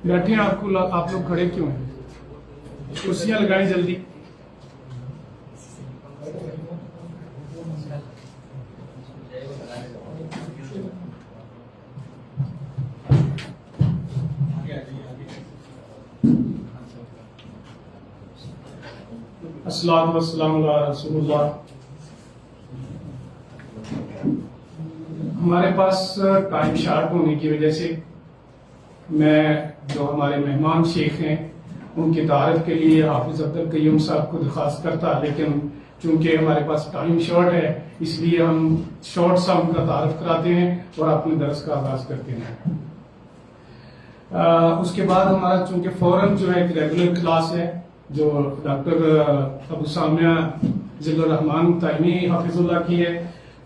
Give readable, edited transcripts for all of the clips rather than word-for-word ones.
بیٹھے ہیں آپ لوگ کھڑے کیوں ہیں؟ کرسیاں لگائیں جلدی. الصلاۃ والسلام علی رسول اللہ. ہمارے پاس ٹائم شارٹ ہونے کی وجہ سے میں جو ہمارے مہمان شیخ ہیں ان کی تعارف کے لیے حافظ عبد القیوم صاحب کو درخواست کرتا، لیکن چونکہ ہمارے پاس ٹائم شارٹ ہے اس لیے ہم شارٹ سا ان کا تعارف کراتے ہیں اور اپنے درس کا آغاز کرتے ہیں. اس کے بعد ہمارا چونکہ فوراً جو ہے ایک ریگولر کلاس ہے جو ڈاکٹر ابو سامیہ ذل الرحمان تیمی حافظ اللہ کی ہے،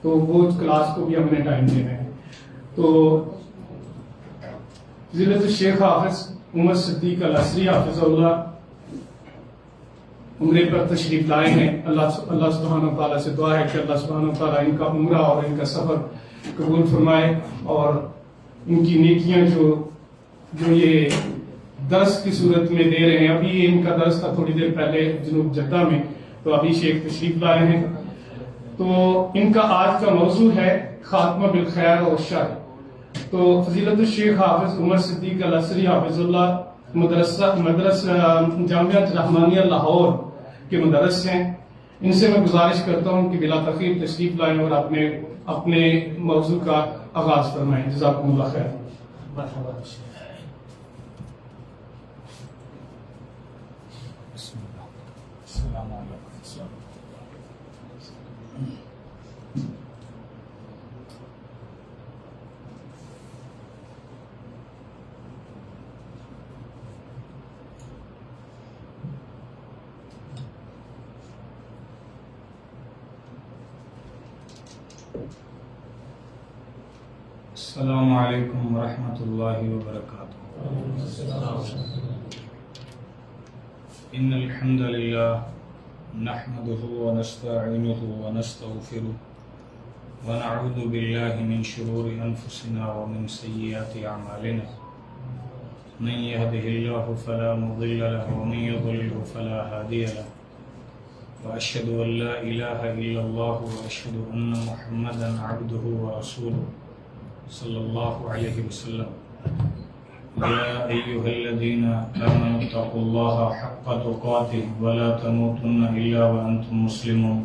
تو وہ کلاس کو بھی ہم نے ٹائم دینا ہے. تو ضلع الشیخ حافظ عمر صدیق العصری حافظ اللہ عمرے پر تشریف لائے ہیں. اللہ سبحانہ تعالیٰ سے دعا ہے کہ اللہ سبحانہ تعالیٰ ان کا عمرہ اور ان کا سفر قبول فرمائے اور ان کی نیکیاں جو یہ درس کی صورت میں دے رہے ہیں. ابھی ان کا درس تھا تھوڑی دیر پہلے جنوب جدہ میں، تو ابھی شیخ تشریف لائے ہیں. تو ان کا آج کا موضوع ہے خاتمہ بالخیر اور شر. تو فضیلت الشیخ حافظ عمر صدیق العصری حافظ اللہ مدرسہ جامعہ رحمانیہ لاہور کے مدرس ہیں. ان سے میں گزارش کرتا ہوں کہ بلا تاخیر تشریف لائیں اور اپنے موضوع کا آغاز فرمائیں. جزاکم اللہ خیر. السلام علیکم. السلام علیکم ورحمۃ اللہ وبرکاتہ. ان الحمد للہ نحمده ونستعینه ونستغفره ونعوذ باللہ من شرور انفسنا ومن سیئات اعمالنا. من يهده الله فلا مضل له ومن يضلل فلا هادي له. واشهد ان لا اله الا الله واشهد ان محمدا عبده ورسوله صلی اللہ علیہ وسلم. یا ایہا الذین آمنوا اتقوا اللہ حق تقاته ولا تموتن الا وانتم مسلمون.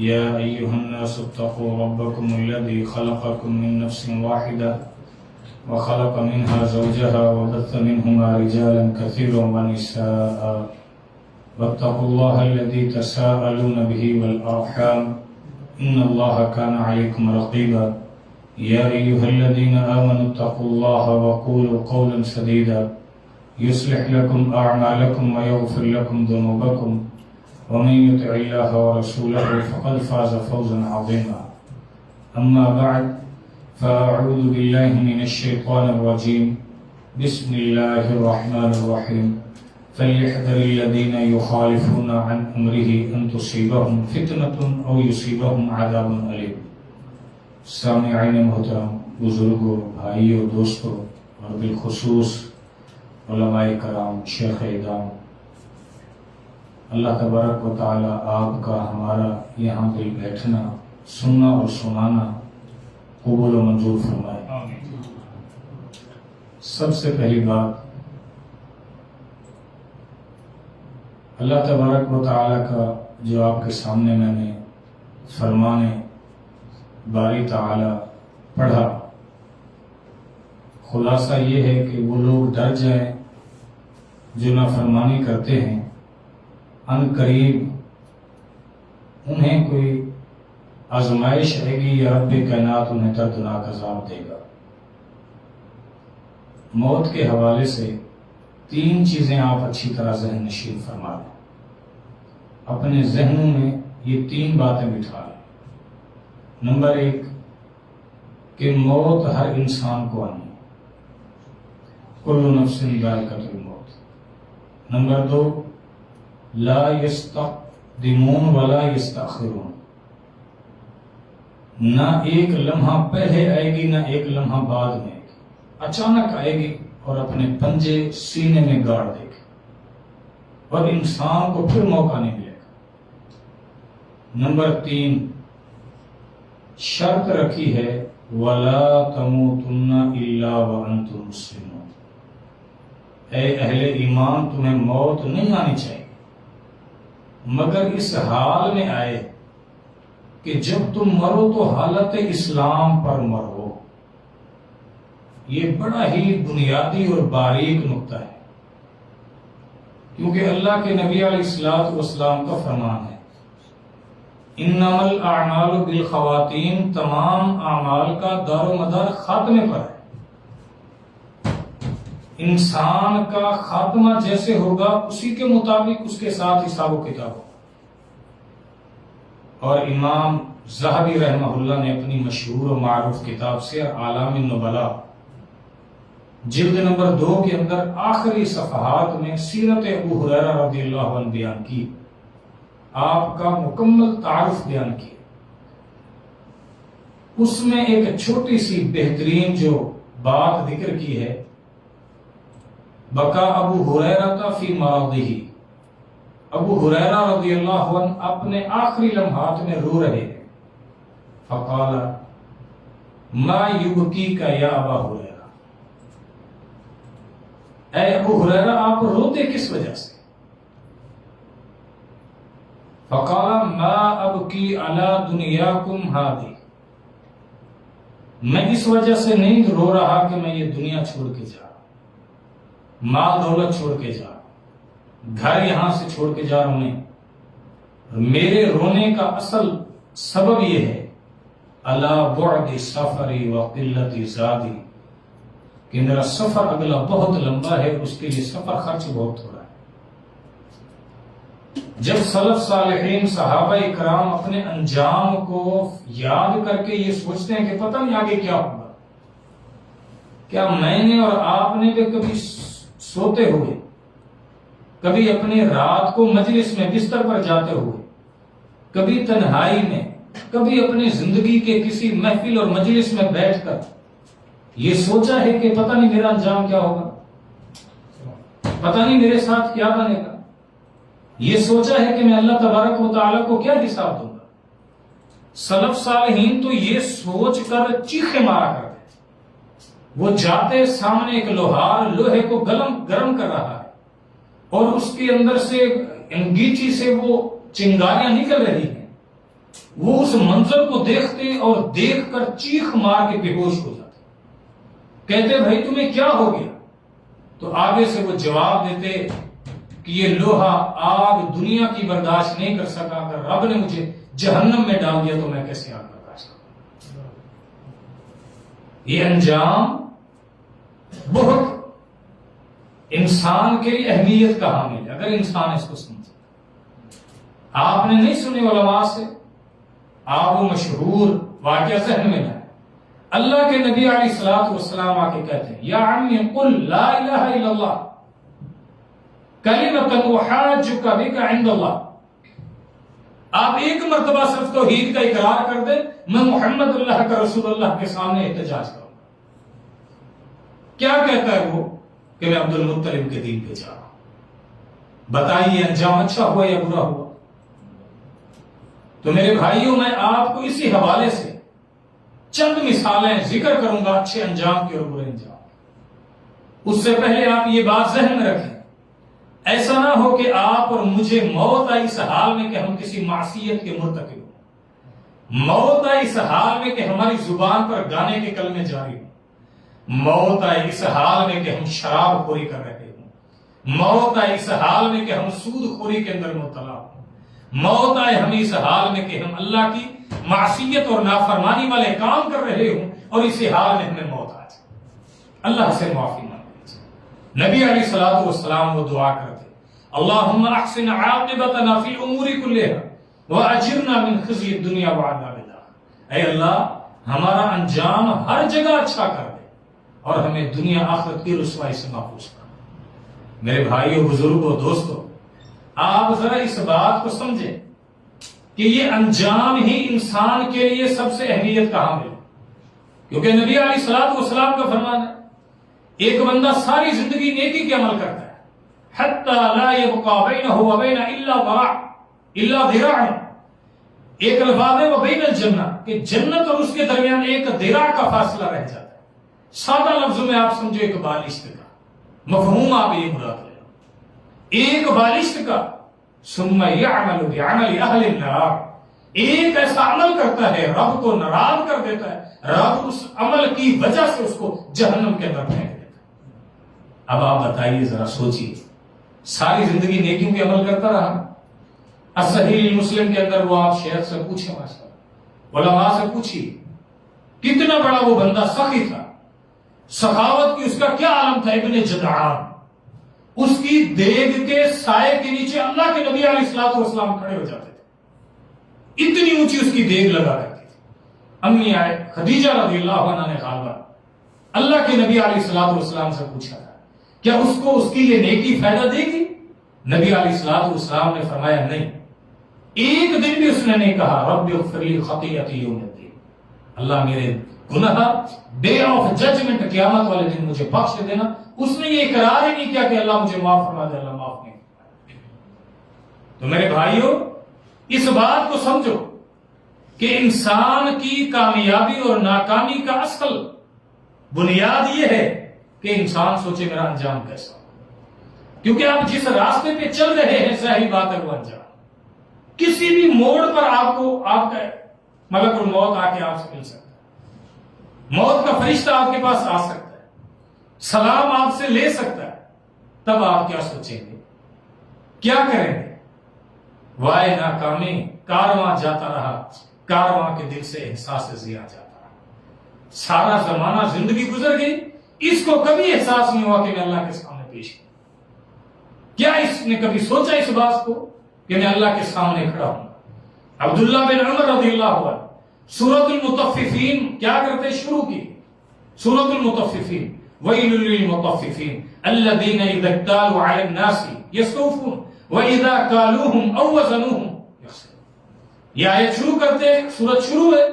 یا ایہا الناس اتقوا ربکم الذی خلقکم من نفس واحدہ وخلق منها زوجها وبث منهما رجالا كثيرا ونساء واتقوا الله الذي تساءلون به والأرحام إن الله كان عليكم رقيبا. يا أيها الذين آمنوا اتقوا الله وقولوا قولا سديدا يصلح لكم أعمالكم ويغفر لكم ذنوبكم ومن يطع الله ورسوله فقد فاز فوزا عظيما. أما بعد فأعوذ بالله من الشيطان الرجيم. بسم الله الرحمن الرحيم. فليحذر الذين يخالفون عن أمره أن تصيبهم فتنة أو يصيبهم عذاب أليم. سامعین محترم، بزرگوں، بھائیوں، دوستوں اور بالخصوص علماء کرام، شیخ اعظام، اللہ تبارک و تعالی آپ کا ہمارا یہاں پہ بیٹھنا، سننا اور سنانا قبول و منظور فرمائے. سب سے پہلی بات، اللہ تبارک و تعالی کا جو آپ کے سامنے میں نے فرمانے باری تعالی پڑھا، خلاصہ یہ ہے کہ وہ لوگ ڈر جائیں جو نافرمانی کرتے ہیں، ان قریب انہیں کوئی آزمائش آئے گی یا رب کائنات انہیں دردناک عذاب دے گا. موت کے حوالے سے تین چیزیں آپ اچھی طرح ذہن نشین فرما لیں. اپنے ذہنوں میں یہ تین باتیں بٹھا لیں. نمبر ایک کہ موت ہر انسان کو آنی، کل نفس ذائقۃ الموت. نمبر دو، لا یستقدمون ولا یستأخرون، نہ ایک لمحہ پہلے آئے گی نہ ایک لمحہ بعد میں آئے گی. اچانک آئے گی اور اپنے پنجے سینے میں گاڑ دے گی اور انسان کو پھر موقع نہیں ملے گا۔ نمبر 3 شرط رکھی ہے وَلَا تَمُوتُنَّ إِلَّا وَأَنْتُمْ مُسْلِمُونَ، اے اہل ایمان تمہیں موت نہیں آنی چاہیے مگر اس حال میں آئے کہ جب تم مرو تو حالت اسلام پر مرو۔ یہ بڑا ہی بنیادی اور باریک نقطہ ہے، کیونکہ اللہ کے نبی علیہ الصلوۃ والسلام کا فرمان ہے انما الاعمال بالخواتیم، تمام اعمال کا دار و مدار خاتمے پر ہے۔ انسان کا خاتمہ جیسے ہوگا اسی کے مطابق اس کے ساتھ حساب و کتاب ہوگا۔ اور امام ذہبی رحمہ اللہ نے اپنی مشہور و معروف کتاب سیر اعلام النبلاء جلد نمبر 2 کے اندر آخری صفحات میں سیرت ابو ہریرہ رضی اللہ عنہ بیان کی، آپ کا مکمل تعارف بیان کیا۔ اس میں ایک چھوٹی سی بہترین جو بات ذکر کی ہے، بکا ابو ہریرہ فی مرضہ، ابو ہریرہ رضی اللہ عنہ اپنے آخری لمحات میں رو رہے ہیں۔ فقال ما یبکیک یا ابا ہریرہ، اے ابو ہریرہ آپ روتے کس وجہ سے؟ فقال ما ابکی علی دنیاکم ہذہ، میں اس وجہ سے نہیں رو رہا کہ میں یہ دنیا چھوڑ کے جا رہا ہوں، مال دولت چھوڑ کے جا رہا ہوں، گھر یہاں سے چھوڑ کے جا رہا ہوں، میرے رونے کا اصل سبب یہ ہے الا بعد سفری وقلت زادی، کہ میرا سفر اگلا بہت لمبا ہے، اس کے لیے سفر خرچ بہت ہو رہا ہے۔ جب سلف صالحین صحابہ اکرام اپنے انجام کو یاد کر کے یہ سوچتے ہیں کہ پتہ نہیں آگے کیا ہوگا، کیا میں نے اور آپ نے بھی کبھی سوتے ہوئے، کبھی اپنی رات کو مجلس میں بستر پر جاتے ہوئے، کبھی تنہائی میں، کبھی اپنی زندگی کے کسی محفل اور مجلس میں بیٹھ کر یہ سوچا ہے کہ پتہ نہیں میرا انجام کیا ہوگا، پتہ نہیں میرے ساتھ کیا بنے گا؟ یہ سوچا ہے کہ میں اللہ تبارک و تعالیٰ کو کیا حساب دوں گا؟ سلف صالحین تو یہ سوچ کر چیخے مارا کرتے، وہ جاتے سامنے ایک لوہار لوہے کو گرم کر رہا ہے اور اس کے اندر سے انگیچی سے وہ چنگاریاں نکل رہی ہیں، وہ اس منظر کو دیکھتے اور دیکھ کر چیخ مار کے بے ہوش ہو جاتے، کہتے بھائی تمہیں کیا ہو گیا؟ تو آگے سے وہ جواب دیتے کہ یہ لوہا آگ دنیا کی برداشت نہیں کر سکا، اگر رب نے مجھے جہنم میں ڈال دیا تو میں کیسے آگ برداشت کروں؟ یہ انجام بہت انسان کے لیے اہمیت کا حامل ہے، اگر انسان اس کو سمجھے۔ آپ نے نہیں سنے علماء سے، آپ وہ مشہور واقعہ ذہن میں لائے، اللہ کے نبی علیہ الصلوۃ والسلام آ کے کہتے ہیں یا عمی قل لا الہ الا اللہ کلمۃ احاجک بک عند اللہ، آپ ایک مرتبہ صرف توحید کا اقرار کر دیں، میں محمد اللہ کا رسول اللہ کے سامنے احتجاج کروں گا۔ کیا کہتا ہے وہ؟ کہ میں عبد المطلب کے دین پہ جا رہا ہوں، بتائیے انجام اچھا ہوا یا برا ہوا؟ تو میرے بھائیوں میں آپ کو اسی حوالے سے چند مثالیں ذکر کروں گا اچھے انجام کی اور برے انجام کی۔ اس سے پہلے آپ یہ بات ذہن میں رکھیں، ایسا نہ ہو کہ آپ اور مجھے موت آئی اس حال میں کہ ہم کسی معصیت کے مرتکب ہوں، موت آئی اس حال میں کہ ہماری زبان پر گانے کے کلمے جاری ہوں، موت آئی اس حال میں کہ ہم شراب خوری کر رہے ہوں، موت آئی اس حال میں کہ ہم سود خوری کے اندر مبتلا ہوں، موت آئے ہمیں اس حال میں کہ ہم اللہ کی معصیت اور نافرمانی والے کام کر رہے ہوں اور اسی حال میں ہمیں موت آ جائے۔ اللہ سے معافی مانگے۔ نبی علیہ الصلوۃ والسلام وہ دعا کرتے، اللہم احسن عاقبتنا فی الامور کلھا واجرنا من خزی الدنیا وعذاب الاخرہ، اے اللہ ہمارا انجام ہر جگہ اچھا کر دے اور ہمیں دنیا آخرت کی رسوائی سے محفوظ کر۔ میرے بھائیوں، بزرگوں، دوستوں، آپ ذرا اس بات کو سمجھیں کہ یہ انجام ہی انسان کے لیے سب سے اہمیت کا حامل ہے، کیونکہ نبی علیہ الصلوۃ والسلام کا فرمان ہے ایک بندہ ساری زندگی نیکی کے عمل کرتا ہے، حتی لا یبقى بینہ و بین الا ذراع، ایک الفاظ ہے وہ بین الجنہ، کہ جنت اور اس کے درمیان ایک ذراع کا فاصلہ رہ جاتا ہے۔ سادہ لفظوں میں آپ سمجھو ایک بالشت کا مفہوم، آپ یہ مراد لے لو، ایک بالشت کا۔ ثم یعمل بعمل اہل النار، ایک ایسا عمل کرتا ہے رب کو ناراض کر دیتا ہے، رب اس عمل کی وجہ سے اس کو جہنم کے اندر پھینک دیتا ہے۔ اب آپ بتائیے، ذرا سوچیے، ساری زندگی نیکیوں کے عمل کرتا رہا، صحیح مسلم کے اندر وہ آپ شیخ سے پوچھیں، علماء سے پوچھیے کتنا بڑا وہ بندہ سخی تھا، سخاوت کی اس کا کیا عالم تھا۔ ابن جدعان، اس کی دیگ کے سائے کے نیچے اللہ کے نبی علیہ الصلوۃ والسلام کھڑے ہو جاتے تھے، اتنی اونچی اس کی دیگ لگا کرتی تھی۔ امی آئے خدیجہ رضی اللہ عنہ نے غالبا اللہ کے نبی علیہ الصلوۃ والسلام سے پوچھا تھا کیا اس کو اس کی یہ نیکی فائدہ دے گی؟ نبی علیہ الصلوۃ والسلام نے فرمایا نہیں۔ ایک دن بھی اس نے نہیں کہا رب اغفر لی خطیئتی یوم الدین، اللہ میرے گناہ ڈے آف ججمنٹ قیامت والے دن مجھے بخش دینا۔ اس نے یہ اقرار ہی نہیں کیا کہ اللہ مجھے معاف فرما دے، اللہ معاف نہیں فرما۔ تو میرے بھائیوں، اس بات کو سمجھو کہ انسان کی کامیابی اور ناکامی کا اصل بنیاد یہ ہے کہ انسان سوچے میرا انجام کیسا ہو، کیونکہ آپ جس راستے پہ چل رہے ہیں صحیح بات ہے وہ انجام، کسی بھی موڑ پر آپ کو آپ کا ملک الموت آ کے آپ سے مل سکتا ہے، موت کا فرشتہ آپ کے پاس آ سکتا ہے، سلام آپ سے لے سکتا ہے۔ تب آپ کیا سوچیں گے، کیا کریں گے؟ وائے ناکامی، کارواں جاتا رہا، کارواں کے دل سے احساس ضیاء جاتا رہا۔ سارا زمانہ زندگی گزر گئی، اس کو کبھی احساس نہیں ہوا کہ میں اللہ کے سامنے پیش ہوں۔ کیا اس نے کبھی سوچا اس بات کو کہ میں اللہ کے سامنے کھڑا ہوں؟ عبداللہ بن عمر رضی اللہ عنہ سورۃ المطففین کیا کرتے شروع کی؟ سورۃ المطففین، ویل للمطففین الذین اذا اکتالوا علی الناس یستوفون واذا کالوہم او وزنوہم یخسرون۔ یہ آیت شروع کرتے، سورت شروع ہے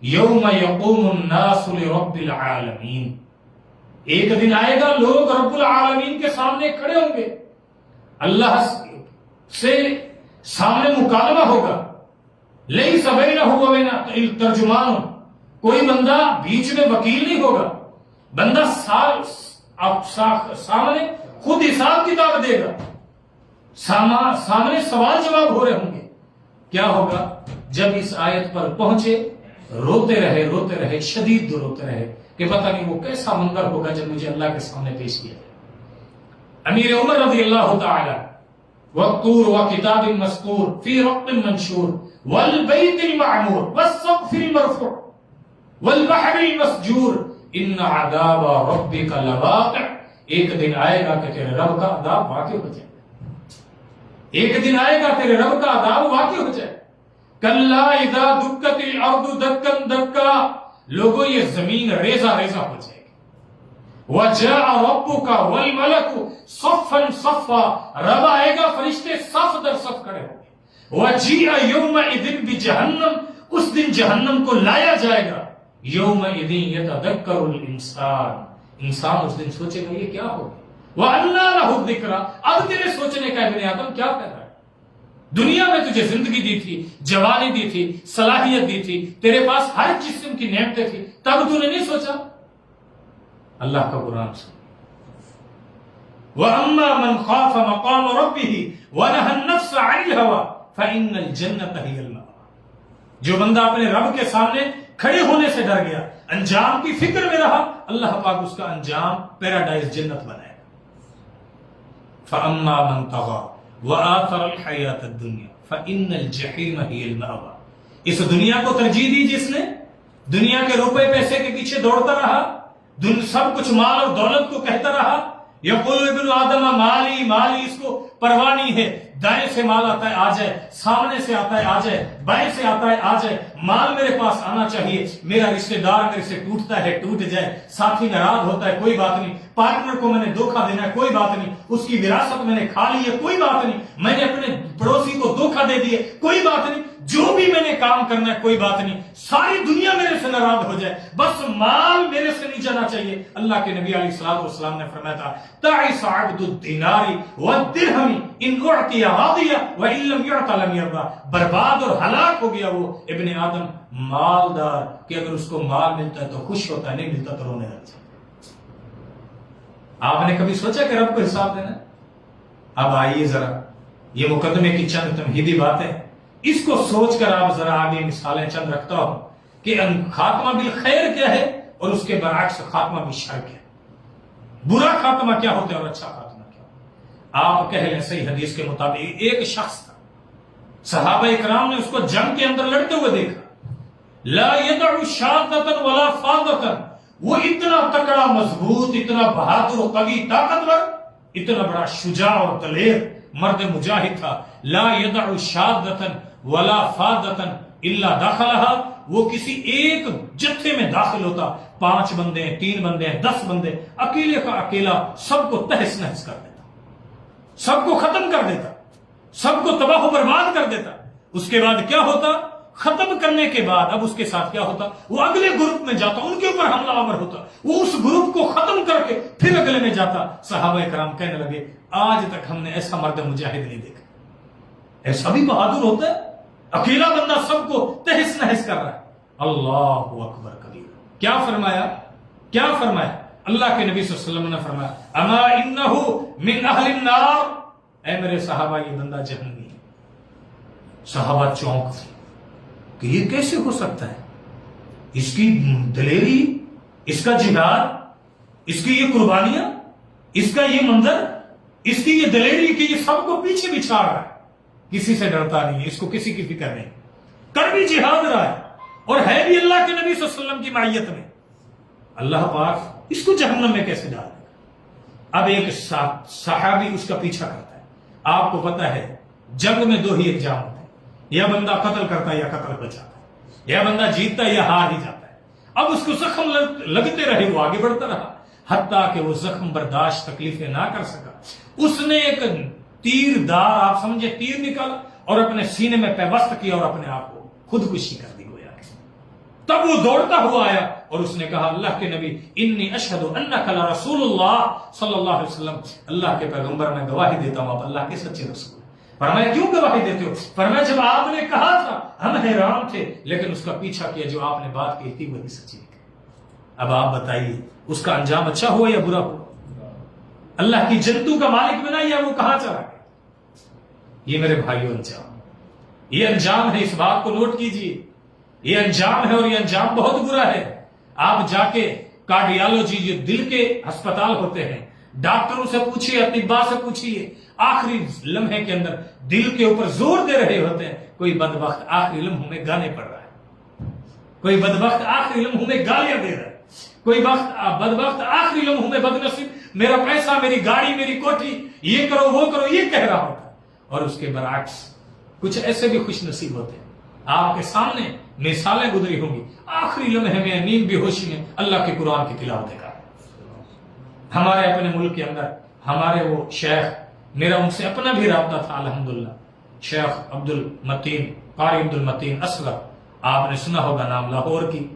یوم یقوم الناس لرب العالمین، ایک دن آئے گا لوگ رب العالمین کے سامنے کھڑے ہوں گے، اللہ سے سامنے مکالمہ ہوگا، لیس بینہ و بین ترجمان، کوئی بندہ بیچ میں وکیل نہیں ہوگا، بندہ سامنے خود حساب کتاب دے گا، سامنے سوال جواب ہو رہے ہوں گے۔ کیا ہوگا؟ جب اس آیت پر پہنچے روتے رہے شدید روتے رہے کہ پتہ نہیں وہ کیسا منظر ہوگا جب مجھے اللہ کے سامنے پیش کیا جائے۔ امیر عمر رضی اللہ تعالی والطور وکتاب مسطور فی رق منشور والبیت المعمور والسقف المرفوع والبحر المسجور ان عذاب ربک لواقع، ایک دن آئے گا کہ تیرے رب کا عذاب واقع ہو جائے، ایک دن آئے گا تیرے رب کا عذاب واقع ہو جائے۔ کلا اذا دکت الارض دکن دکا، لوگوں یہ زمین ریزہ ریزہ ہو جائے گی۔ وجاء ربک والملک صفا صفا، رب آئے گا فرشتے صف در صف کھڑے ہوں گے۔ وجیء یومئذ بجہنم، اس دن جہنم کو لایا جائے گا۔ یومئذ یتذکر الانسان، انسان اس دن سوچے گا یہ کیا ہوگا۔ وَأَنَّىٰ لَهُ الذِّكْرَىٰ، اب تیرے سوچنے کا ابن آدم کیا کر رہا ہے؟ دنیا میں تجھے زندگی دی تھی، جوانی دی تھی، صلاحیت دی تھی، تیرے پاس ہر قسم کی نعمتیں تھی، تب تو نے نہیں سوچا؟ اللہ کا قرآن سن۔ وَأَمَّا مَنْ خَافَ مَقَامَ رَبِّهِ وَنَهَى النَّفْسَ عَنِ الْهَوَىٰ فَإِنَّ الْجَنَّةَ هِيَ الْمَأْوَىٰ، جو بندہ اپنے رب کے سامنے کھڑے ہونے سے ڈر گیا، انجام کی فکر میں رہا، اللہ پاک اس کا انجام پیراڈائز جنت بنائے گا۔ فَأَمَّا مَنْ طَغَىٰ وَآثَرَ الْحَيَاةَ الدُّنْيَا فَإِنَّ الْجَحِيمَ هِيَ الْمَأْوَىٰ، اس دنیا کو ترجیح دی جس نے، دنیا کے روپے پیسے کے پیچھے دوڑتا رہا، سب کچھ مال اور دولت کو کہتا رہا، یقول ابن آدم مالی مالی، اس کو پرواہ نہیں ہے دائیں سے مال آتا ہے آ جائے، سامنے سے آتا ہے آ جائے، بائیں سے آتا ہے آ جائے، مال میرے پاس آنا چاہیے، میرا رشتہ دار میرے سے ٹوٹتا ہے ٹوٹ جائے، ساتھی ناراض ہوتا ہے کوئی بات نہیں، پارٹنر کو میں نے دھوکہ دینا ہے کوئی بات نہیں، اس کی وراثت میں نے کھا لی ہے کوئی بات نہیں، میں نے اپنے پڑوسی کو دھوکہ دے دیا کوئی بات نہیں، جو بھی میں نے کام کرنا ہے کوئی بات نہیں، ساری دنیا میرے سے ناراض ہو جائے، بس مال میرے سے نہیں جانا چاہیے۔ اللہ کے نبی علیہ الصلوۃ والسلام نے فرمایا تھا تعس عبد الدینار والدرہم ان اعطی راضی وان لم يعط لم يرضى، برباد اور ہلاک ہو گیا وہ ابن آدم مالدار کہ اگر اس کو مال ملتا ہے تو خوش ہوتا ہے، نہیں ملتا تو رونے لگتا ہے۔ آپ نے کبھی سوچا کہ رب کو حساب دینا ہے؟ اب آئیے ذرا یہ مقدمے کی چند تمہیدی باتیں، اس کو سوچ کر آپ ذرا آگے مثالیں چند رکھتا ہوں کہ خاتمہ بالخیر کیا ہے اور اس کے برعکس خاتمہ بالشر کیا ہے، برا خاتمہ کیا ہوتا ہے اور اچھا خاتمہ کیا ہوتا ہے۔ آپ کہہ لیں صحیح حدیث کے مطابق ایک شخص تھا، صحابہ اکرام نے اس کو جنگ کے اندر لڑتے ہوئے دیکھا، لا يدع شاذة ولا فاضة، وہ اتنا تکڑا مضبوط، اتنا بہادر و قوی طاقتور، اتنا بڑا شجاع اور دلیر مرد مجاہد تھا، لا يدع شاذة ولا فاضة الا دخلها، وہ کسی ایک جتھے میں داخل ہوتا، 5 بندے 3 بندے 10 بندے، اکیلے کا اکیلا سب کو تہس نہس کر دیتا، سب کو ختم کر دیتا، سب کو تباہ و برباد کر دیتا۔ اس کے بعد کیا ہوتا؟ ختم کرنے کے بعد اب اس کے ساتھ کیا ہوتا؟ وہ اگلے گروپ میں جاتا، ان کے اوپر حملہ آور ہوتا، وہ اس گروپ کو ختم کر کے پھر اگلے میں جاتا۔ صحابہ کرام کہنے لگے آج تک ہم نے ایسا مرد مجاہد نہیں دیکھا، ایسا بھی بہادر ہوتا ہے، اکیلا بندہ سب کو تہس نہس کر رہا ہے۔ اللہ اکبر کبیر۔ کیا فرمایا؟ کیا فرمایا؟ اللہ کے نبی صلی اللہ علیہ وسلم نے فرمایا اما انہ من اہل النار، اے میرے صحابہ یہ بندہ جہنمی ہے۔ صحابہ چونک تھے کہ یہ کیسے ہو سکتا ہے، اس کی دلیری، اس کا جہاد، اس کی یہ قربانیاں، اس کا یہ منظر، اس کی یہ دلیری کہ یہ سب کو پیچھے بچھا رہا ہے، کسی سے ڈرتا نہیں ہے، اس کو کسی کی فکر نہیں، کر بھی جہاد رہا ہے اور ہے بھی اللہ کے نبی صلی اللہ علیہ وسلم کی معیت میں، اللہ پاک اس کو جہنم میں کیسے ڈال دے گا؟ اب ایک صحابی اس کا پیچھا کرتا ہے۔ آپ کو پتا ہے جنگ میں 2 ہی انجام ہوتے ہیں، یا بندہ قتل کرتا ہے یا قتل بچاتا ہے، یا بندہ جیتتا ہے یا ہار ہی جاتا ہے۔ اب اس کو زخم لگتے رہے، وہ آگے بڑھتا رہا حتیٰ کہ وہ زخم برداشت تکلیفیں نہ کر سکا، اس نے ایک تیر دار، آپ سمجھے، تیر نکالا اور اپنے سینے میں پیوست کیا اور اپنے آپ کو خودکشی کر دی گویا۔ تب وہ دوڑتا ہوا آیا اور اس نے کہا اللہ کے نبی انی اشہد انک لرسول اللہ صلی اللہ علیہ وسلم، اللہ کے پیغمبر میں گواہی دیتا ہوں آپ اللہ کے سچے رسول۔ فرمایا کیوں گواہی دیتے ہو؟ فرمایا جب آپ نے کہا تھا ہم حیران تھے لیکن اس کا پیچھا کیا، جو آپ نے بات کہی تھی وہی سچی نکلی۔ اب آپ بتائیے اس کا انجام اچھا ہوا یا برا ہوا؟ اللہ کی جنتوں کا مالک بنا یا وہ کہاں چلا گیا؟ یہ میرے بھائیوں انجام، یہ انجام ہے، اس بات کو نوٹ کیجئے، یہ انجام ہے اور یہ انجام بہت برا ہے۔ آپ جا کے کارڈیالوجی، جو دل کے ہسپتال ہوتے ہیں، ڈاکٹروں سے پوچھئے، اطباء سے پوچھئے، آخری لمحے کے اندر دل کے اوپر زور دے رہے ہوتے ہیں، کوئی بدبخت آخری لمحوں میں گانے پڑ رہا ہے، کوئی بدبخت آخری لمحوں میں گالیاں دے رہا ہے، کوئی بدبخت آخری لمحوں میں بدنصیب میرا پیسہ، میری گاڑی، میری کوٹھی، یہ کرو وہ کرو، یہ کہہ رہا ہوتا ہے۔ اور اس کے برعکس کچھ ایسے بھی خوش نصیب ہوتے ہیں، آپ کے سامنے مثالیں گزری ہوں گی، آخری لمحے میں نیم بے ہوشی میں اللہ کے قرآن کی تلاوت کر۔ ہمارے اپنے ملک کے اندر ہمارے وہ شیخ، میرا ان سے اپنا بھی رابطہ تھا الحمدللہ، شیخ عبد المتین، قاری عبد المتین اصغر، آپ نے سنا ہوگا نام، لاہور کی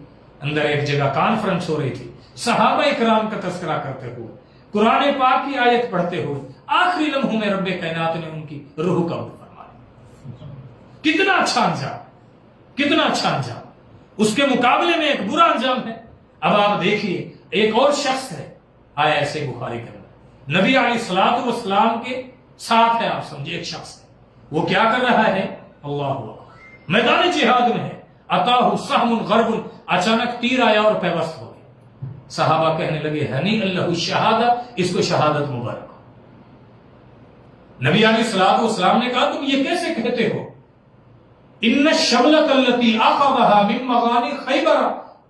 اندر ایک جگہ کانفرنس ہو رہی تھی، صحابہ اکرام کا تذکرہ کرتے ہوئے، قرآن پاک کی آیت پڑھتے ہوئے، آخری لمحوں میں رب کائنات نے ان کی روح قبض فرمایا۔ کتنا اچھا انجام، کتنا اچھا انجام۔ اس کے مقابلے میں ایک برا انجام ہے۔ اب آپ دیکھیے ایک اور شخص ہے، آیا ایسے بخاری کے اندر، نبی علیہ الصلوۃ والسلام کے ساتھ ہے، آپ سمجھے، ایک شخص ہے، وہ کیا کر رہا ہے؟ اللہ اکبر، میدان جہاد میں ہے، اتاہ سہم غرب، اچانک تیر آیا اور پیوست ہو گیا۔ صحابہ کہنے لگے ہنی اللہ شہادہ، اس کو شہادت مبارک ہو۔ نبی علیہ الصلوۃ والسلام نے کہا تم یہ کیسے کہتے ہو؟ ان الشملۃ التي اخذها من مغانم خیبر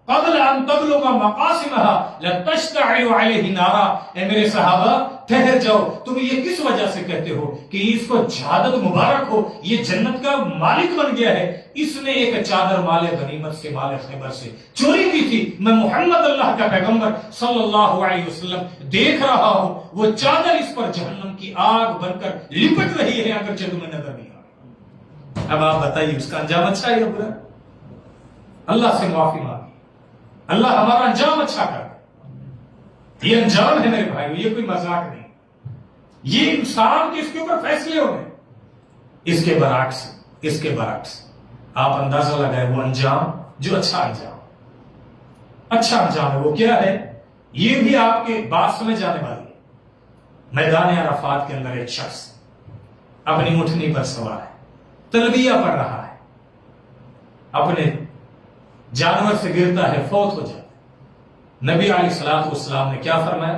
قبل ان تبلغ مقاصدها لتشتعل علیہ نارا. اے میرے صحابہ ٹھہر جاؤ، تم یہ کس وجہ سے کہتے ہو کہ اس کو شہادت مبارک ہو، یہ جنت کا مالک بن گیا ہے؟ اس نے ایک چادر مال غنیمت سے، مال خیبر سے چوری کی تھی. میں محمد اللہ کا پیغمبر صلی اللہ علیہ وسلم دیکھ رہا ہوں، وہ چادر اس پر جہنم کی آگ بن کر لپٹ رہی ہے، اگرچہ تمہیں نظر نہیں آ رہی. اب آپ بتائیے اس کا انجام اچھا ہے یا برا؟ اللہ سے معافی مانگی، اللہ ہمارا انجام اچھا کر. یہ انجام ہے میرے بھائی، یہ کوئی مذاق نہیں. یہ انسان کے اس کے اوپر فیصلے ہو گئے. اس کے برعکس آپ اندازہ لگائے وہ انجام جو اچھا انجام ہے وہ کیا ہے؟ یہ بھی آپ کے بات سمجھ جانے والی ہے. میدان عرفات کے اندر ایک شخص اپنی اٹھنی پر سوار ہے، تلبیہ پڑھ رہا ہے، اپنے جانور سے گرتا ہے، فوت ہو جاتا ہے. نبی علیہ الصلوۃ والسلام نے کیا فرمایا؟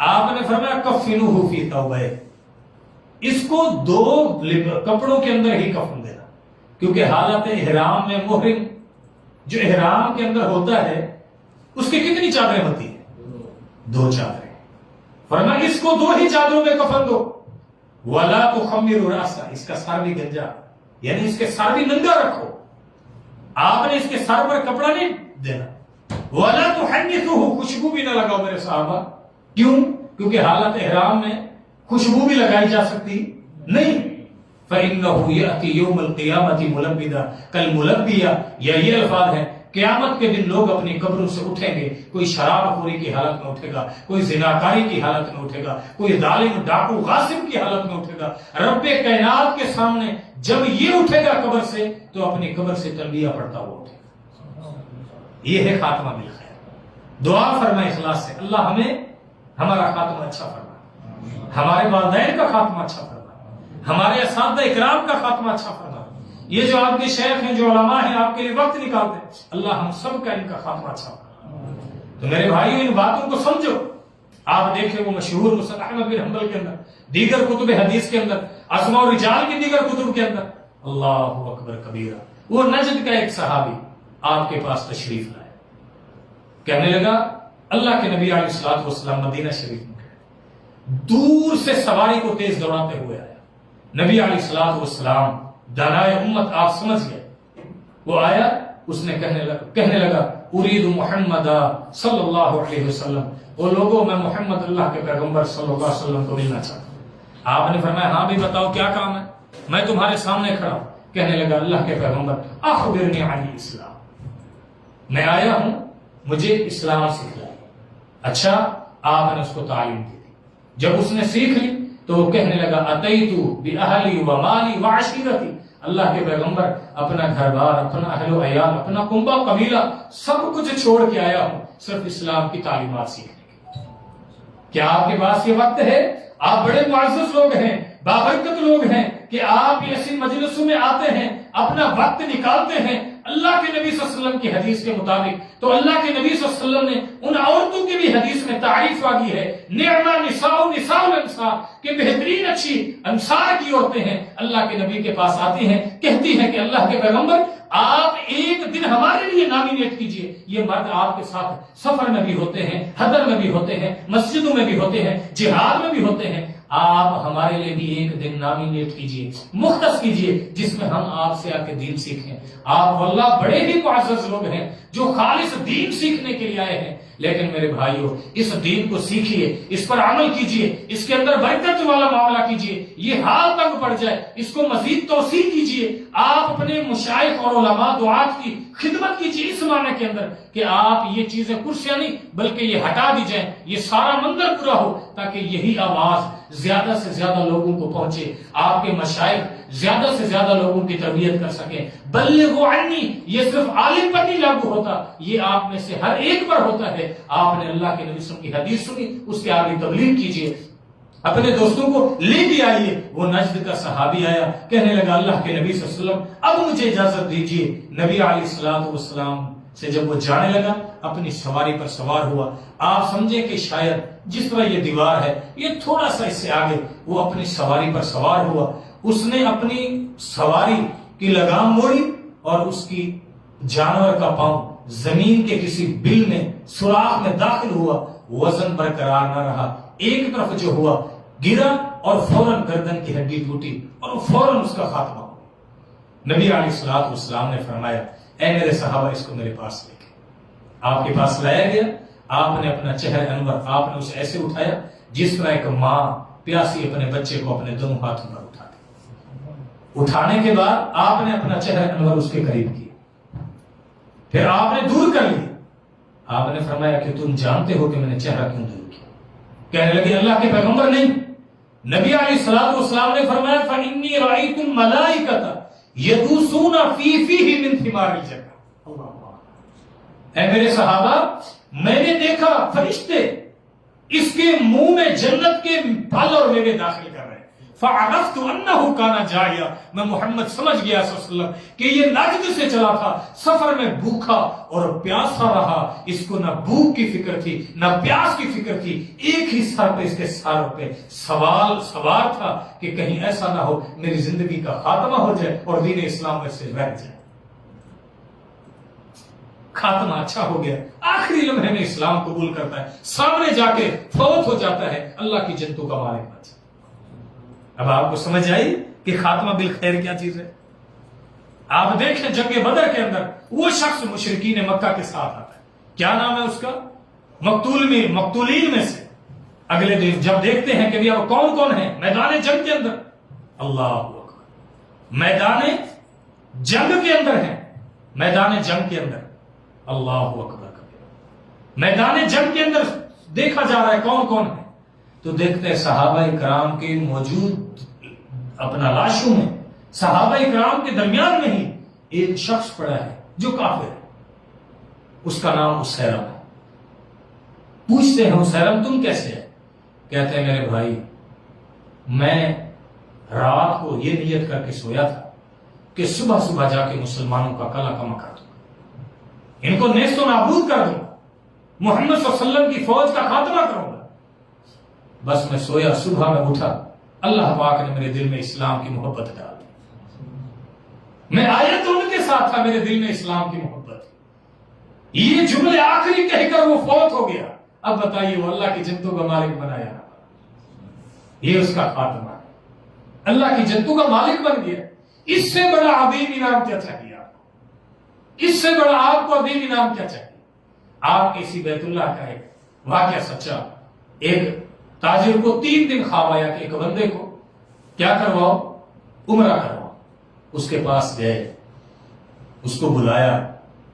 آپ نے فرمایا کفنوہ فی ثوبین، اس کو 2 کپڑوں کے اندر ہی کفن دینا، کیونکہ حالت احرام میں محرم جو احرام کے اندر ہوتا ہے اس کی کتنی چادریں ہوتی ہیں؟ 2 چادریں. فرمایا اس کو 2 ہی چادروں میں کفن دو. ولا تخمر راسہ، اس کا سر بھی گنجا، یعنی اس کے سر بھی ننگا رکھو. آپ نے اس کے سر پر کپڑا نہیں دینا. وَلَا تُحَنِّثُهُ، خوشبو بھی نہ لگاؤ میرے صحابہ. کیوں؟ کیونکہ حالت احرام میں خوشبو بھی لگائی جا سکتی نہیں. فَإِنَّهُ يَأْتِي يَوْمَ الْقِيَامَةِ مُلَبِّدًا كَالْمُلَبِّيَ، یہ الفاظ ہیں قیامت کے دن لوگ اپنی قبروں سے اٹھیں گے. کوئی شراب خوری کی حالت میں اٹھے گا، کوئی زناکاری کی حالت میں اٹھے گا، کوئی ظالم ڈاکو غاصب کی حالت میں اٹھے گا. رب کائنات کے سامنے جب یہ اٹھے گا قبر سے تو اپنی قبر سے تلبیہ پڑھتا ہوا اٹھے گا. یہ ہے خاتمہ بالخیر. دعا فرمائے اخلاص سے، اللہ ہمیں ہمارا خاتمہ اچھا فرما، ہمارے والدین کا خاتمہ اچھا فرما، ہمارے اساتذہ اکرام کا خاتمہ اچھا فرما. یہ جو آپ کے شیخ ہیں، جو علماء ہیں، آپ کے لیے وقت نکالتے ہیں، اللہ ہم سب کا ان کا خاتمہ اچھا فرما. تو میرے بھائیو ان باتوں کو سمجھو. آپ دیکھیں وہ مشہور مسند احمد بن حنبل کے اندر، دیگر کتب حدیث کے اندر، اسماء الرجال کی دیگر کتب کے اندر، اللہ اکبر کبیرہ، وہ نجد کا ایک صحابی آپ کے پاس تشریف لائے. کہنے لگا اللہ کے نبی علیہ الصلوۃ والسلام مدینہ شریف میں گئے، دور سے سواری کو تیز دوڑاتے ہوئے آیا. نبی علیہ الصلوۃ والسلام دانائے امت آپ سمجھ گئے. وہ آیا، اس نے کہنے لگا ارید محمد صلی اللہ علیہ وسلم، وہ لوگوں میں محمد اللہ کے پیغمبر صلی اللہ علیہ وسلم کو ملنا چاہتا ہوں. آپ نے فرمایا ہاں بھی بتاؤ کیا کام ہے؟ میں تمہارے سامنے کھڑا ہوں. کہنے لگا اللہ کے پیغمبر اخبرنی عن الاسلام، میں آیا ہوں مجھے اسلام سکھلائے. اچھا، آپ نے اس کو تعلیم دی. جب اس نے سیکھ لی تو وہ کہنے لگا اتیت باہلی و مالی و عشیرتی، اللہ کے پیغمبر اپنا گھر بار، اپنا اہل و عیال، اپنا کنبہ قبیلہ سب کچھ چھوڑ کے آیا ہوں صرف اسلام کی تعلیمات سیکھنے کے. کیا آپ کے پاس یہ وقت ہے؟ آپ بڑے معزز لوگ ہیں، بابرکت لوگ ہیں کہ آپ ایسی مجلسوں میں آتے ہیں، اپنا وقت نکالتے ہیں. اللہ کے نبی صلی اللہ علیہ وسلم کی حدیث کے مطابق تو اللہ کے نبی صلی اللہ علیہ وسلم نے ان عورتوں کی بھی حدیث میں تعریف کی ہے، نعمہ نساء الانصار، کہ بہترین اچھی انصار کی عورتیں ہیں. اللہ کے نبی کے پاس آتی ہیں، کہتی ہیں کہ اللہ کے پیغمبر آپ ایک دن ہمارے لیے نامینیٹ کیجئے. یہ مرد آپ کے ساتھ سفر میں بھی ہوتے ہیں، حضر میں بھی ہوتے ہیں، مسجدوں میں بھی ہوتے ہیں، جہاد میں بھی ہوتے ہیں. آپ ہمارے لیے بھی ایک دن نامینیٹ کیجئے، مختص کیجئے، جس میں ہم آپ سے آ کے دین سیکھیں. آپ واللہ بڑے ہی معزز لوگ ہیں جو خالص دین سیکھنے کے لیے آئے ہیں. لیکن میرے بھائیو اس دین کو سیکھیے، اس پر عمل کیجئے، اس کے اندر برکت والا معاملہ کیجئے. یہ حال تک پڑ جائے اس کو مزید توسیع کیجئے. آپ اپنے مشائخ اور علماء دعات کی خدمت کیجئے اس معنی کے اندر کہ آپ یہ چیزیں کرسیاں نہیں بلکہ یہ ہٹا دی جائیں، یہ سارا منظر پورا ہو تاکہ یہی آواز زیادہ سے زیادہ لوگوں کو پہنچے. آپ کے مشائخ زیادہ سے زیادہ لوگوں کی تربیت کر سکیں. بلغوا عنی، یہ صرف عالم پر نہیں لاگو ہوتا، یہ آپ میں سے ہر ایک پر ہوتا ہے. آپ نے اللہ کے نبی صلی اللہ علیہ وسلم کی حدیث سنی، اس کے آگے تبلیغ کیجئے، اپنے دوستوں کو لے کے آئیے. وہ نجد کا صحابی آیا، کہنے لگا اللہ کے نبی صلی اللہ علیہ وسلم اب مجھے اجازت دیجئے. نبی علیہ الصلوۃ والسلام سے جب وہ جانے لگا اپنی سواری پر سوار ہوا. آپ سمجھے کہ شاید جس طرح یہ دیوار ہے یہ تھوڑا سا اس سے آگے، وہ اپنی سواری پر سوار ہوا. اس نے اپنی سواری کی لگام موڑی اور اس کی جانور کا پاؤں زمین کے کسی بل میں سوراخ میں داخل ہوا، وزن برقرار نہ رہا، ایک طرف جو ہوا گرا اور فوراً گردن کی ہڈی ٹوٹی اور فوراً اس کا خاتمہ ہوا۔ نبی علیہ الصلوۃ والسلام نے فرمایا اے میرے صحابہ اس کو میرے پاس لے کے، آپ کے پاس لایا گیا، آپ نے اپنا چہرہ انور آپ نے اسے ایسے اٹھایا جس طرح ایک ماں پیاسی اپنے بچے کو اپنے دونوں ہاتھوں پر اٹھاتی۔ اٹھانے کے بعد آپ نے اپنا چہرہ انور اس کے قریب کیا، پھر آپ نے دور کر لیا۔ آپ نے فرمایا کہ تم جانتے ہو کہ میں نے چہرہ کیوں دور کیا؟ کہنے لگے اللہ کے پیغمبر نہیں۔ نبی علیہ الصلوۃ والسلام نے فرمایا فإنی رأیت الملائکۃ یدوسون فی فیہ من ثمار الجنہ۔ اے میرے صحابہ، میں نے دیکھا فرشتے اس کے منہ میں جنت کے پھل اور میوے داخل کر رہے ہیں۔ فعرفت انہ کان جائع، میں محمد سمجھ گیا صلی اللہ علیہ وسلم کہ یہ نجد سے چلا تھا، سفر میں بھوکا اور پیاسا رہا، اس کو نہ بھوک کی فکر تھی نہ پیاس کی فکر تھی، ایک ہی سر پہ اس کے سر پہ سوار تھا کہ کہیں ایسا نہ ہو میری زندگی کا خاتمہ ہو جائے اور دین اسلام میں سے رہ جائے۔ خاتمہ اچھا ہو گیا، آخری لمحے میں اسلام قبول کرتا ہے، سامنے جا کے فوت ہو جاتا ہے، اللہ کی جنتوں کا مالک بن جاتا ہے۔ اب آپ کو سمجھ آئی کہ خاتمہ بالخیر کیا چیز ہے؟ آپ دیکھیں جنگ بدر کے اندر وہ شخص مشرکین مکہ کے ساتھ آتا ہے، کیا نام ہے اس کا؟ مقتولین میں سے۔ اگلے دن جب دیکھتے ہیں کہ اب کون کون ہے میدان جنگ کے اندر، اللہ اکبر، میدان جنگ کے اندر ہے، میدان جنگ کے اندر اللہ اکبر، میدان جنگ کے اندر دیکھا جا رہا ہے کون کون ہے، تو دیکھتے ہیں صحابہ کرام کے موجود اپنا لاشوں میں، صحابہ کرام کے درمیان میں ہی ایک شخص پڑا ہے جو کافر ہے، اس کا نام اسیرم ہے۔ پوچھتے ہیں اسیرم تم کیسے ہے؟ کہتے ہیں میرے بھائی میں رات کو یہ نیت کر کے سویا تھا کہ صبح صبح جا کے مسلمانوں کا کلا کما کر دوں گا، ان کو نیست و نابود کر دوں گا، محمد صلی اللہ علیہ وسلم کی فوج کا خاتمہ کروں گا۔ بس میں سویا، صبح میں اٹھا، اللہ پاک نے میرے دل میں اسلام کی محبت ڈال دی، میں آیا تو ان کے ساتھ تھا، میرے دل میں اسلام کی محبت تھی۔ یہ جملے آخری کہہ کر وہ فوت ہو گیا۔ اب بتائیے وہ اللہ کی جنتوں کا مالک بنایا، یہ اس کا خاتمہ ہے، اللہ کی جنتوں کا مالک بن گیا۔ اس سے بڑا عظیم انعام کیا چاہیے آپ کو؟ اس سے بڑا آپ کو عظیم انعام کیا چاہیے؟ آپ کسی بیت اللہ کا ایک واقعہ سچا، ایک تاجر کو 3 دن خواب آیا کہ ایک بندے کو کیا کرواؤ؟ عمرہ کرواؤ۔ اس کے پاس گئے، اس کو بلایا،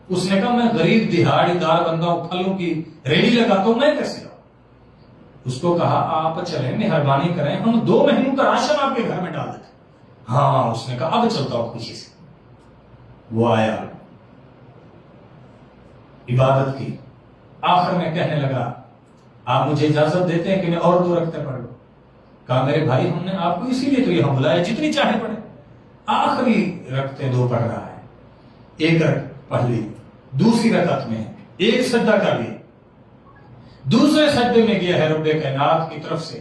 اس نے کہا میں غریب دہاڑی دار بندہ ہوں، پھلوں کی ریڑھی لگاتا ہوں، میں کیسے آؤں؟ اس کو کہا آپ چلیں، مہربانی کریں، ہم 2 مہینوں کا راشن آپ کے گھر میں ڈال دیتے۔ ہاں، اس نے کہا اب چلتا ہوں خوشی سے۔ وہ آیا، عبادت کی، آخر میں کہنے لگا آپ مجھے اجازت دیتے ہیں کہ میں اور 2 رکعتیں پڑھ لوں؟ کہا میرے بھائی ہم نے آپ کو اسی لیے تو یہاں بلایا، جتنی چاہے پڑھے۔ آخری رکعتیں 2 پڑھ رہا ہے، 1 رکعت پڑھ لی، دوسری رکعت میں 1 سجدہ کر لی، دوسرے سجدے میں گیا ہے، رب کائنات کی طرف سے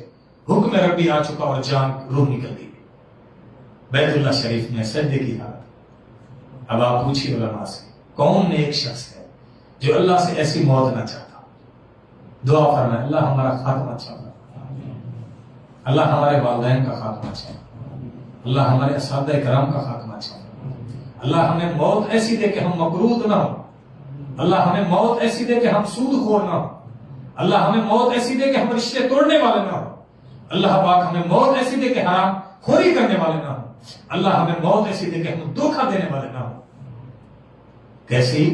حکم ربی آ چکا اور جان روح نکل دی بیت اللہ شریف میں سجدے کی حالت۔ اب آپ پوچھیے علماء سے کون ایک شخص ہے جو اللہ سے ایسی موت نہ چاہتا؟ دعا فرمائے اللہ ہمارا خاتمہ چاہتا، اللہ ہمارے والدین کا خاتمہ چاہتا، اللہ ہمارے اساتذہ کرام کا خاتمہ چاہتا، اللہ ہمیں موت ایسی دے کہ ہم مقروض نہ ہو، اللہ ہمیں موت ایسی دے کہ ہم سود خور نہ ہو، اللہ ہمیں موت ایسی دے کہ ہم رشتے توڑنے والے نہ ہو، اللہ پاک ہمیں موت ایسی دے کہ حرام خوری کرنے والے نہ ہو، اللہ ہمیں موت ایسی دے کہ ہم دھوکہ دینے والے نہ ہو۔ کیسی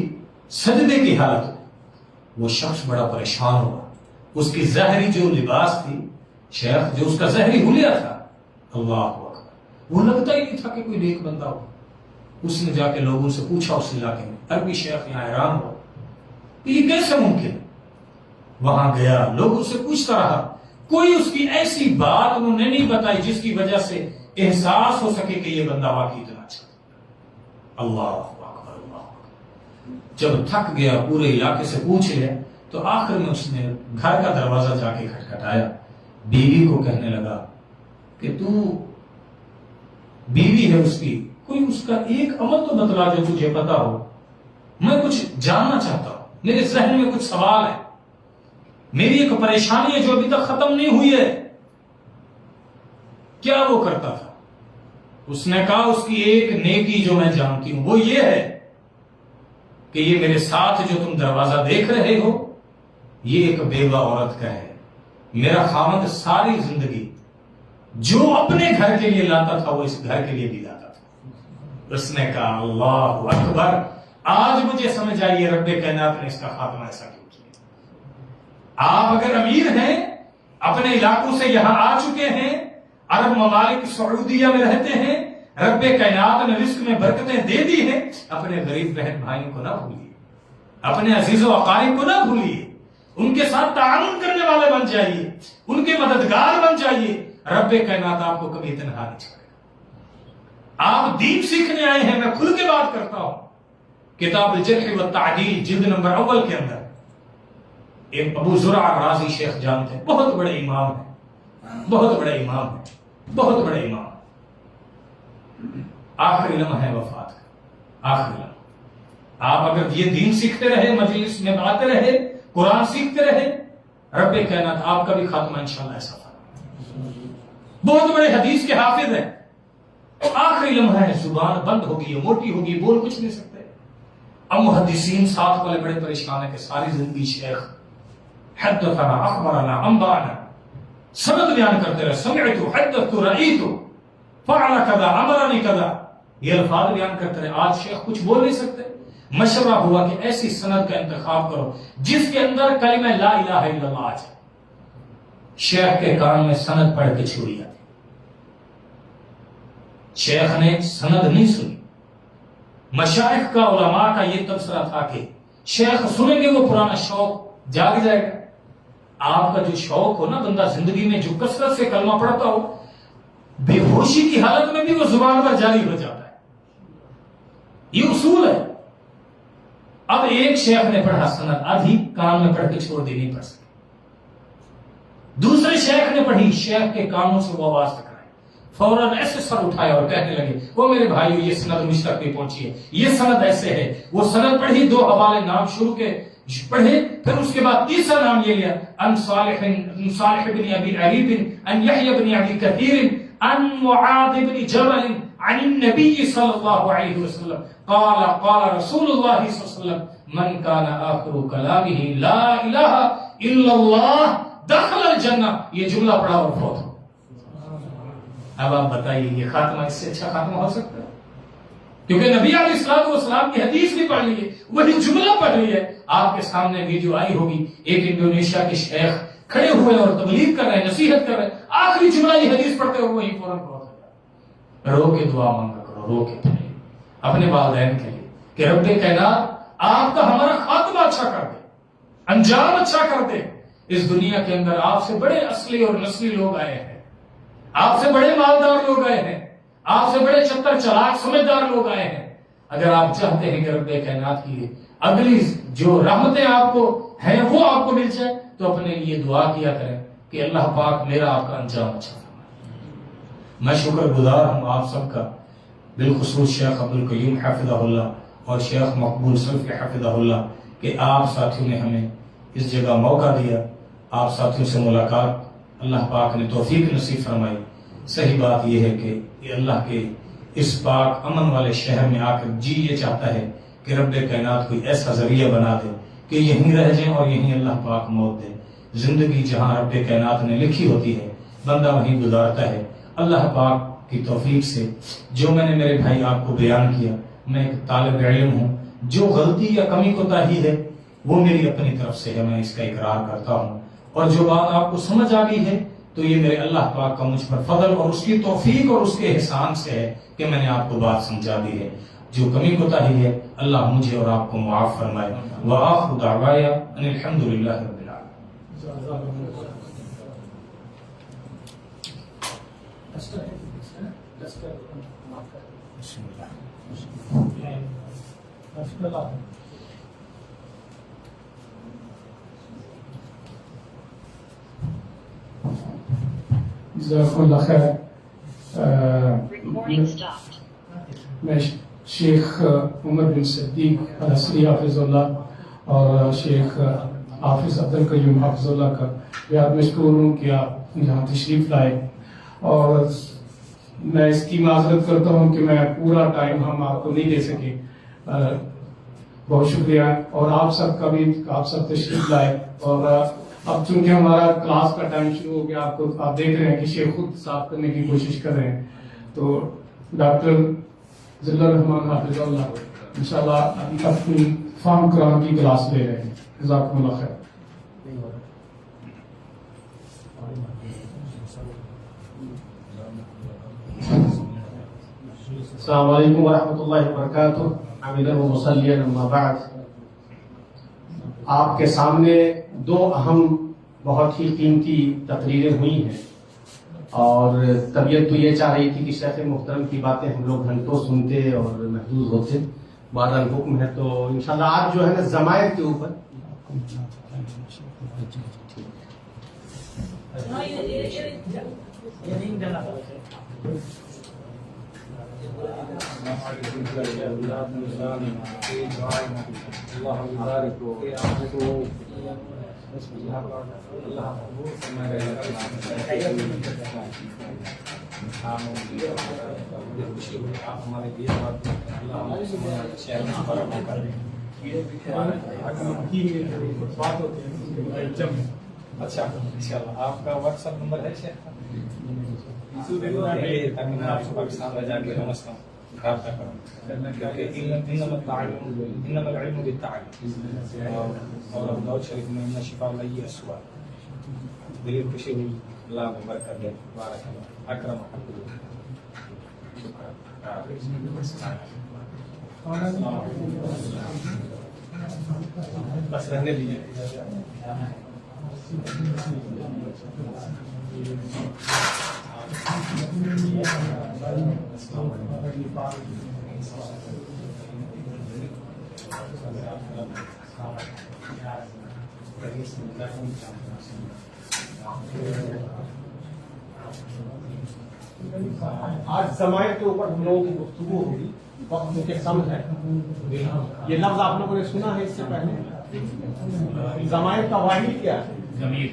سجدے کی حالت، وہ شخص بڑا پریشان ہوا، اس کی ظاہری جو لباس تھی، شیخ جو اس کا ظاہری حلیہ تھا، اللہ اکبر، وہ لگتا ہی نہیں تھا کہ کوئی نیک بندہ ہو۔ اس نے جا کے لوگوں سے پوچھا اس علاقے میں، عربی شیخ یہاں حیران ہوا کہ یہ کیسے ممکن؟ وہاں گیا، لوگوں سے پوچھتا رہا، کوئی اس کی ایسی بات انہوں نے نہیں بتائی جس کی وجہ سے احساس ہو سکے کہ یہ بندہ واقعی اتنا اچھا تھا۔ اللہ اکبر، اللہ اکبر۔ جب تھک گیا، پورے علاقے سے پوچھ لیا، تو آخر میں اس نے گھر کا دروازہ جا کے کھٹکھٹایا، بیوی کو کہنے لگا کہ تو بیوی ہے اس کی، کوئی اس کا ایک عمل تو بتلا جو تجھے پتا ہو۔ میں کچھ جاننا چاہتا ہوں، میرے ذہن میں کچھ سوال ہے، میری ایک پریشانی ہے جو ابھی تک ختم نہیں ہوئی ہے. کیا وہ کرتا تھا؟ اس نے کہا اس کی ایک نیکی جو میں جانتی ہوں وہ یہ ہے کہ یہ میرے ساتھ جو تم دروازہ دیکھ رہے ہو یہ ایک بیوہ عورت کا ہے. میرا خاوند ساری زندگی جو اپنے گھر کے لیے لاتا تھا وہ اس گھر کے لیے بھی لاتا تھا. اس نے کہا اللہ اکبر، آج مجھے سمجھ آئی ہے رب کائنات نے اس کا خاتمہ ایسا کیوں کیا. آپ اگر امیر ہیں، اپنے علاقوں سے یہاں آ چکے ہیں، عرب ممالک سعودیہ میں رہتے ہیں، رب کائنات نے رزق میں برکتیں دے دی ہیں، اپنے غریب بہن بھائیوں کو نہ بھولیے، اپنے عزیز و اقارب کو نہ بھولیے، ان کے ساتھ تعاون کرنے والے بن جائیے، ان کے مددگار بن جائیے. رب کائنات آپ کو کبھی تنہا نہیں چھوڑے گا. آپ دین سیکھنے آئے ہیں، میں کھل کے بات کرتا ہوں. کتاب الجرح والتعدیل جلد نمبر 1 کے اندر ایک ابو زرع رازی شیخ جانتے ہیں، بہت بڑے امام ہیں، بہت بڑے امام ہیں، بہت بڑے امام. آخری لمحہ ہے وفات کا، آخری لمحہ. آپ اگر یہ دین سیکھتے رہے، مجلس میں آتے رہے، قرآن سیکھتے رہے، رب کائنات آپ کا بھی خاتمہ انشاءاللہ ایسا فرمائے. بہت بڑے حدیث کے حافظ ہیں، آخری لمحہ ہے، زبان بند ہوگی، موٹی ہوگی، بول کچھ نہیں سکتے. اب محدثین ساتھ والے بڑے پریشان ہیں کہ ساری زندگی شیخ حدثنا اخبرنا انبانا سند بیان کرتے رہے، سمعت حدثت رأیت فعل کذا امرنی کذا، یہ الفاظ بیان کرتے رہے. آج شیخ کچھ بول نہیں سکتے. مشورہ ہوا کہ ایسی سند کا انتخاب کرو جس کے اندر کلمہ لا الہ الا اللہ آ جائے. شیخ کے کان میں سند پڑھ کے چھوڑی جاتی. شیخ نے سند نہیں سنی. مشائخ کا، علماء کا یہ تبصرہ تھا کہ شیخ سنیں گے وہ پرانا شوق جاگ جائے گا. آپ کا جو شوق ہو نا، بندہ زندگی میں جو کثرت سے کلمہ پڑھتا ہو، بے ہوشی کی حالت میں بھی وہ زبان پر جاری ہو جاتا ہے. یہ اصول ہے. اب ایک شیخ نے پڑھا سند، آدھی کان میں پڑھ کے چھوڑ دی، نہیں پڑھ سکے. دوسرے شیخ نے پڑھی، شیخ کے کانوں سے وہ آواز ٹکرائی، فوراً ایسے سر اٹھایا اور کہنے لگے وہ میرے بھائیو یہ سند مجھ تک بھی پہنچی ہے، یہ سند ایسے ہے. وہ سند پڑھی، 2 حوالے نام شروع کے پڑھے، پھر اس کے بعد تیسرا نام یہ لیا، ان صالح بن ابی عریب ان یحیی بن ابی کثیر ان معاذ بن جبل عن النبی صلی اللہ علیہ وسلم قال قال رسول اللہ صلی اللہ علیہ وسلم من کان آخر کلامہ لا الہ الا اللہ دخل الجنہ. یہ جملہ پڑھا اور فوت ہو. اب آپ بتائیے یہ خاتمہ اس سے اچھا خاتمہ ہو سکتا ہے؟ کیونکہ نبی علیہ السلام کی حدیث بھی پڑھ لی ہے، وہی جملہ پڑھ لی ہے. آپ کے سامنے ویڈیو آئی ہوگی، ایک انڈونیشیا کے شیخ کھڑے ہوئے اور تبلیغ کر رہے ہیں، نصیحت کر رہے ہیں، آخری جملہ یہ حدیث پڑھتے ہوئے وہی فوراً فوت ہو جائے. رو کے دعا مانگا کرو، رو کے پڑھے اپنے والدین کے لیے کہ رب کائنات آپ کا ہمارا خاتمہ اچھا کر دے، انجام اچھا کر دے. اس دنیا کے اندر آپ سے بڑے اصلی اور نسلی لوگ آئے ہیں، آپ سے بڑے مالدار لوگ آئے ہیں، آپ سے بڑے چتر چلاک سمجھدار لوگ آئے ہیں. اگر آپ چاہتے ہیں کہ رب کائنات کی اگلی جو رحمتیں آپ کو ہیں وہ آپ کو مل جائے تو اپنے لیے دعا کیا کریں کہ اللہ پاک میرا آپ کا انجام اچھا فرمائے. میں شکر گزار ہوں آپ سب کا، بالخصوص شیخ عبدالقیوم حفظہ اللہ اور شیخ مقبول سلفی حفظہ اللہ کہ آپ ساتھیوں نے ہمیں اس جگہ موقع دیا، آپ ساتھیوں سے ملاقات اللہ پاک نے توفیق نصیب فرمائی. صحیح بات یہ ہے کہ یہ اللہ کے اس پاک امن والے شہر میں آ کر جی یہ چاہتا ہے کہ رب کائنات کوئی ایسا ذریعہ بنا دے کہ یہیں رہ جائیں اور یہیں اللہ پاک موت دے. زندگی جہاں رب کائنات نے لکھی ہوتی ہے بندہ وہیں گزارتا ہے. اللہ پاک کی توفیق سے جو میں نے میرے بھائی آپ کو بیان کیا، میں ایک طالب علم ہوں، جو غلطی یا کمی کوتاہی ہے وہ میری اپنی طرف سے ہے، میں اس کا اقرار کرتا ہوں. اور جو بات آپ کو سمجھ آ گئی ہے تو یہ میرے اللہ پاک کا مجھ پر فضل اور اس کی توفیق اور اس کے احسان سے ہے کہ میں نے آپ کو بات سمجھا دی ہے. جو کمی کوتاہی ہے اللہ مجھے اور آپ کو معاف فرمائے. وآخر دعوایا ان الحمدللہ رب العالمین. جزاکم اللہ خیر. Recording stopped. میں شیخ عمر بن صدیق الحسنی حافظ اللہ اور شیخ حافظ عبد القیوم حافظ اللہ کا بیاد مشکور ہوں کہ آپ یہاں تشریف لائے، اور میں اس کی معذرت کرتا ہوں کہ میں پورا ٹائم ہم آپ کو نہیں دے سکے. بہت شکریہ، اور آپ سب کا بھی، آپ سب تشریف لائے. اور اب چونکہ ہمارا کلاس کا ٹائم شروع ہو گیا، آپ دیکھ رہے ہیں کہ شیخ خود صاف کرنے کی کوشش کر رہے ہیں، تو ڈاکٹر ذل الرحمان حافظ اللہ انشاءاللہ اپنی فہم قرآن کی کلاس لے رہے ہیں. جزاکم اللہ خیر. السلام علیکم ورحمۃ اللہ وبرکاتہ. حامداً و مصلیاً اما بعد. آپ کے سامنے دو اہم بہت ہی قیمتی تقریریں ہوئی ہیں، اور طبیعت تو یہ چاہ رہی تھی کہ شیخ محترم کی باتیں ہم لوگ گھنٹوں سنتے اور محظوظ ہوتے. بہرحال حکم ہے تو انشاءاللہ آج جو ہے نا ضمائر کے اوپر اچھا انشاءاللہ آپ کا واٹس ایپ نمبر ہے شیخ؟ تاکہ میں آپ کو پاکستان میں جا کے رابطہ کروں، کیونکہ انما العلم بالتعلم، اور ابو داؤد شریف میں ان شفاء اللہ یہ السؤال. دلیل خوشی ہوئی، اللہ برکت دے. بارک اللہ اکرمک. بس رہنے دیجیے. آج ضمائر کے اوپر ہم لوگوں کی گفتگو ہوگی. وقت کے کم ہے. یہ لفظ آپ لوگوں نے سنا ہے اس سے پہلے. ضمائر کا واحد کیا ہے؟ ضمیر.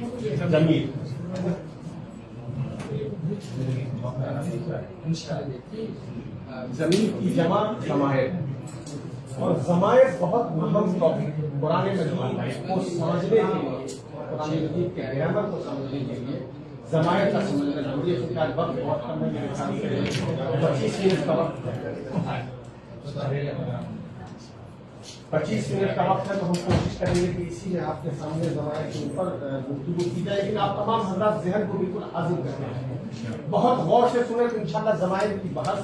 ضمیر کی جمع ضمائر، اور ضمائر بہت اہم ٹاپک ہے قرآن مجید کو سمجھنے کے لیے، قرآن مجید کے گرامر کو سمجھنے کے لیے ضمائر کا سمجھنا ضروری ہے. کیونکہ آج وقت بہت کم ہے، میرے خیال سے 25 منٹ کا وقت ہے. 25 منٹ کا وقت ہے، تو ہم کوشش کریں گے کہ اسی میں آپ کے سامنے ضمائر کے اوپر گفتگو کی جائے. لیکن آپ تمام حضرات ذہن کو بالکل حاضر کریں، بہت غور سے سنیں تو انشاءاللہ ضمائر کی بحث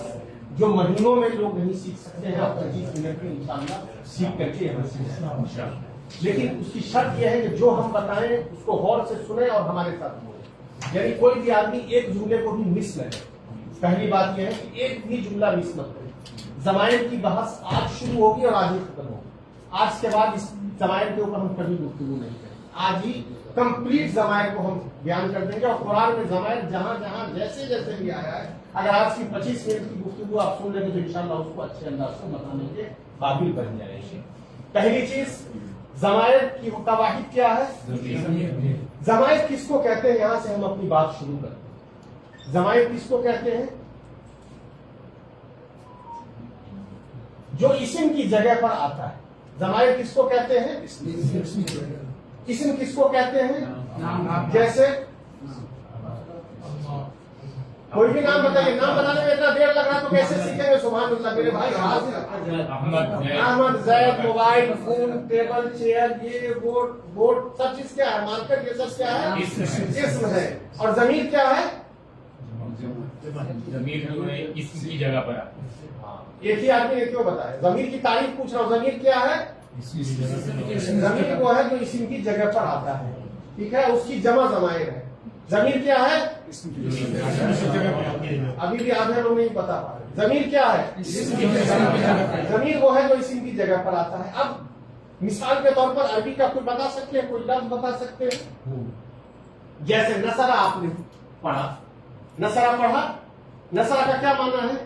جو مہینوں میں لوگ نہیں سیکھ سکتے ہیں، آپ 25 منٹ میں انشاءاللہ سیکھ کر کے یہاں سیکھ. لیکن اس کی شرط یہ ہے کہ جو ہم بتائیں اس کو غور سے سنیں اور ہمارے ساتھ بولیں. یعنی کوئی بھی آدمی ایک جملے کو بھی مس نہ کرے. پہلی بات یہ ہے کہ ایک بھی جملہ مس نہ کرے. ضمائر کی بحث آج شروع ہوگی اور آج ہی ختم ہوگی. آج کے بعد اس ضمائر کے اوپر ہم کبھی گفتگو نہیں کریں. آج ہی کمپلیٹ ضمائر کو ہم بیان کر دیں گے، اور قرآن میں ضمائر جہاں جہاں جیسے جیسے بھی آیا ہے، اگر آج کی 25 منٹ کی گفتگو آپ سن لیں گے تو انشاءاللہ اس کو اچھے انداز سے بتانے کے قابل بن جائیں گے. پہلی چیز، ضمائر کی قواعد کیا ہے؟ ضمائر کس کو کہتے ہیں؟ یہاں سے ہم اپنی بات شروع کرتے ہیں. ضمائر کس کو کہتے ہیں؟ جو اسم کی جگہ پر آتا ہے. ضمائر کس کو کہتے ہیں؟ اسم کس کو کہتے ہیں؟ جیسے کوئی بھی نام بتائیے. نام بتانے میں اتنا دیر لگ رہا تو کیسے سیکھیں گے؟ سبحان اللہ میرے بھائی. احمد، زید، موبائل فون، ٹیبل، چیئر، یہ بورڈ سب چیز کیا ہے؟ مارکر، یہ سب کیا ہے؟ اسم ہے. اور ضمیر کیا ہے؟ ضمیر اسم کی جگہ پر آتا ہے. ایک ہی آدمی نے کیوں بتایا؟ ضمیر کی تعریف پوچھ رہا ہوں. ضمیر کیا ہے؟ ضمیر وہ ہے جو اسم کی جگہ پر آتا ہے. ٹھیک ہے، اس کی جمع ضمائر ہے. ضمیر کیا ہے؟ ابھی بھی آدھے لوگ نہیں بتا پا رہے. ضمیر کیا ہے؟ ضمیر وہ ہے جو اسم کی جگہ پر آتا ہے. اب مثال کے طور پر عربی کا کوئی بتا سکتے ہیں؟ کوئی لفظ بتا سکتے ہیں؟ جیسے نصرہ آپ نے پڑھا. نصرہ پڑھا، نصرہ کا کیا معنی ہے؟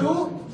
2।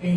3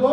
2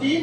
3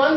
1,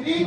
3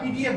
PDF